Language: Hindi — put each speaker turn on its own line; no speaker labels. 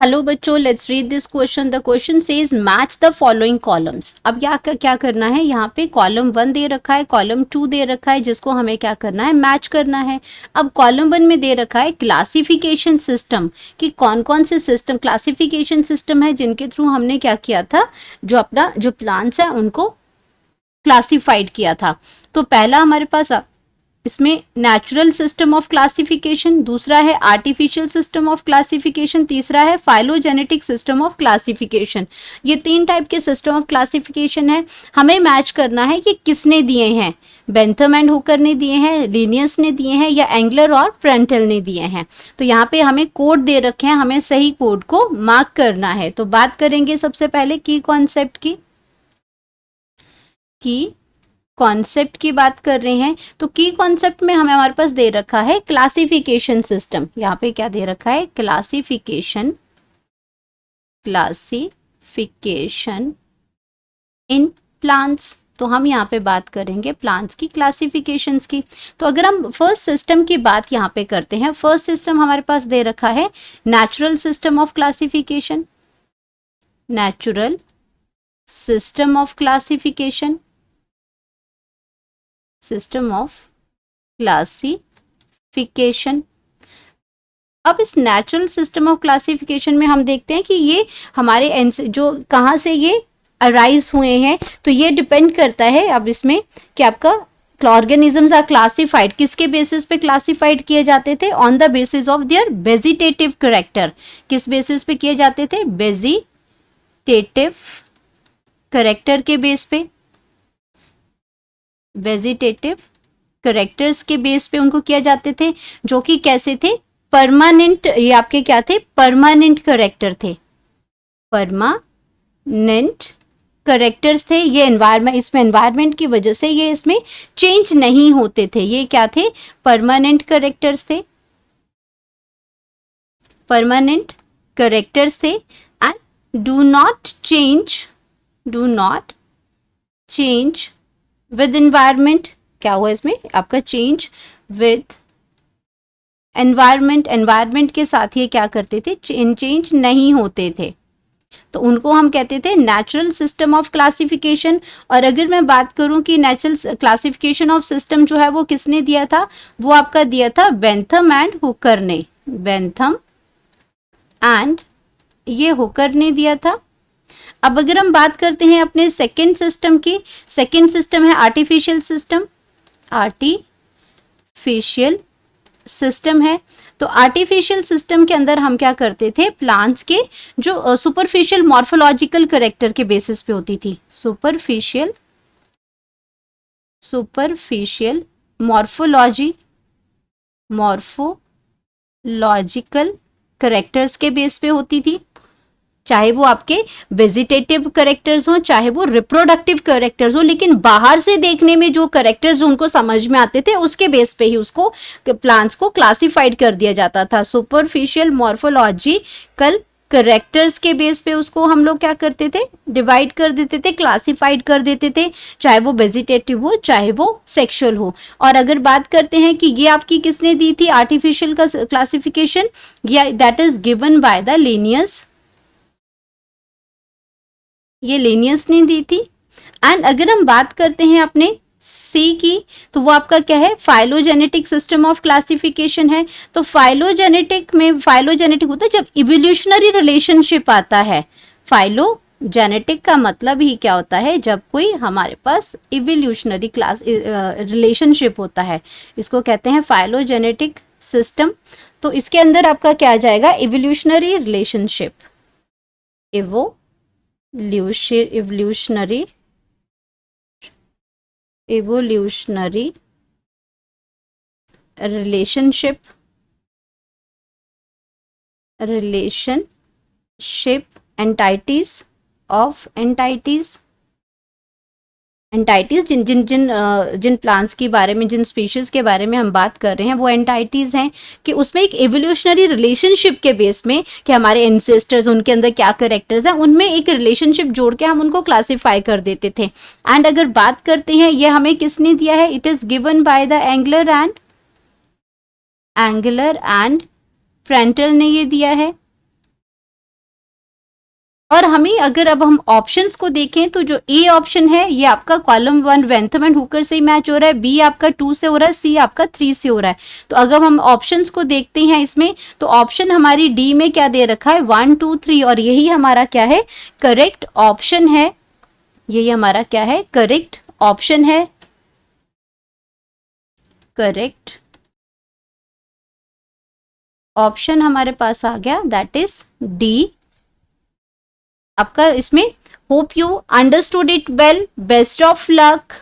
हेलो बच्चों, let's read this question. The question says match the following columns. अब क्या करना है, यहाँ पे कॉलम 1 दे रखा है, कॉलम 2 दे रखा है, जिसको हमें क्या करना है, मैच करना है। अब कॉलम 1 में दे रखा है क्लासिफिकेशन सिस्टम, कि कौन कौन से सिस्टम क्लासिफिकेशन सिस्टम है जिनके थ्रू हमने क्या किया था, जो प्लांट्स है उनको क्लासिफाइड किया था। तो पहला हमारे पास इसमें नेचुरल सिस्टम ऑफ क्लासिफिकेशन, दूसरा है आर्टिफिशियल सिस्टम ऑफ क्लासिफिकेशन, तीसरा है फाइलोजेनेटिक सिस्टम ऑफ क्लासिफिकेशन। ये 3 टाइप के सिस्टम ऑफ क्लासिफिकेशन है। हमें मैच करना है कि किसने दिए हैं, बेंथम एंड हुकर ने दिए हैं, लिनियस ने दिए हैं, या एंगलर और प्रेंटल ने दिए हैं। तो यहाँ पे हमें कोड दे रखे हैं, हमें सही कोड को मार्क करना है। तो बात करेंगे सबसे पहले की कॉन्सेप्ट की कॉन्सेप्ट की बात कर रहे हैं। तो की कॉन्सेप्ट में हमारे पास दे रखा है क्लासिफिकेशन सिस्टम। यहाँ पे क्या दे रखा है, क्लासिफिकेशन इन प्लांट्स। तो हम यहाँ पे बात करेंगे प्लांट्स की क्लासिफिकेशंस की। तो अगर हम फर्स्ट सिस्टम की बात यहाँ पे करते हैं, फर्स्ट सिस्टम हमारे पास दे रखा है natural system of classification, natural system of classification, system of classification. अब इस नेचुरल सिस्टम ऑफ क्लासिफिकेशन में हम देखते हैं कि ये हमारे जो कहाँ से ये अराइज हुए हैं, तो ये डिपेंड करता है अब इसमें कि आपका ऑर्गेनिजम्स आर क्लासिफाइड किसके बेसिस पे क्लासिफाइड किए जाते थे, on the basis of their vegetative character. किस बेसिस पे किए जाते थे, वेजिटेटिव करेक्टर के बेस पे, वेजिटेटिव करेक्टर्स के बेस पे उनको किया जाते थे, जो कि कैसे थे, परमानेंट। ये आपके क्या थे, परमानेंट करेक्टर थे, परमानेंट करेक्टर्स थे। ये एनवायरमेंट, इसमें एनवायरमेंट की वजह से ये इसमें चेंज नहीं होते थे। ये क्या थे, परमानेंट करेक्टर्स थे, परमानेंट करेक्टर्स थे। And do not change with environment. क्या हुआ इसमें, आपका चेंज विद एनवायरमेंट, एनवायरमेंट के साथ ये क्या करते थे, चेंज नहीं होते थे। तो उनको हम कहते थे नेचुरल सिस्टम ऑफ क्लासिफिकेशन। और अगर मैं बात करूं कि नेचुरल क्लासिफिकेशन ऑफ सिस्टम जो है वो किसने दिया था, वो आपका दिया था बेंथम एंड हुकर ने, बेंथम एंड ये हुकर ने दिया था। अब अगर हम बात करते हैं अपने सेकेंड सिस्टम की, सेकेंड सिस्टम है आर्टिफिशियल सिस्टम, आर्टिफिशियल सिस्टम है। तो आर्टिफिशियल सिस्टम के अंदर हम क्या करते थे, प्लांट्स के जो सुपरफिशियल मॉर्फोलॉजिकल करेक्टर के बेसिस पे होती थी, सुपरफिशियल मॉर्फोलॉजिकल करेक्टर्स के बेस पे होती थी। चाहे वो आपके वेजिटेटिव करेक्टर्स हो, चाहे वो रिप्रोडक्टिव करेक्टर्स हो, लेकिन बाहर से देखने में जो करेक्टर्स उनको समझ में आते थे उसके बेस पे ही उसको प्लांट्स को क्लासिफाइड कर दिया जाता था। सुपरफिशियल मॉर्फोलॉजिकल करेक्टर्स के बेस पे उसको हम लोग क्या करते थे, डिवाइड कर देते थे, क्लासिफाइड कर देते थे, चाहे वो वेजिटेटिव हो चाहे वो सेक्सुअल हो। और अगर बात करते हैं कि ये आपकी किसने दी थी आर्टिफिशियल का क्लासिफिकेशन, या that is given by the Linnaeus, ये लिनियस ने दी थी। एंड अगर हम बात करते हैं अपने सी की, तो वो आपका क्या है, फाइलोजेनेटिक सिस्टम ऑफ क्लासिफिकेशन है। तो फाइलोजेनेटिक में, फाइलोजेनेटिक होता है जब इवोल्यूशनरी रिलेशनशिप आता है। फाइलोजेनेटिक का मतलब ही क्या होता है, जब कोई हमारे पास इवोल्यूशनरी क्लास रिलेशनशिप होता है, इसको कहते हैं फाइलोजेनेटिक सिस्टम। तो इसके अंदर आपका क्या आ जाएगा, evolutionary relationship, evolutionary relationship entities जिन प्लांट्स के बारे में, जिन स्पीशीज के बारे में हम बात कर रहे हैं, वो एंटाइटीज हैं कि उसमें एक एवोल्यूशनरी रिलेशनशिप के बेस में कि हमारे एंसेस्टर्स, उनके अंदर क्या करेक्टर्स हैं, उनमें एक रिलेशनशिप जोड़ के हम उनको क्लासिफाई कर देते थे। एंड अगर बात करते हैं ये हमें किसने दिया है, it is given by the Engler and Prantl ने ये दिया है। और हमें अगर अब हम ऑप्शंस को देखें तो जो ए ऑप्शन है ये आपका कॉलम 1 वेंथम एंड हुकर से मैच हो रहा है, बी आपका 2 से हो रहा है, सी आपका 3 से हो रहा है। तो अगर हम ऑप्शंस को देखते हैं इसमें, तो ऑप्शन हमारी डी में क्या दे रखा है, 1 2 3, और यही हमारा क्या है, करेक्ट ऑप्शन है। यही हमारा क्या है, करेक्ट ऑप्शन है। करेक्ट ऑप्शन हमारे पास आ गया, दैट इज डी आपका इसमें। Hope you understood it well, best of luck.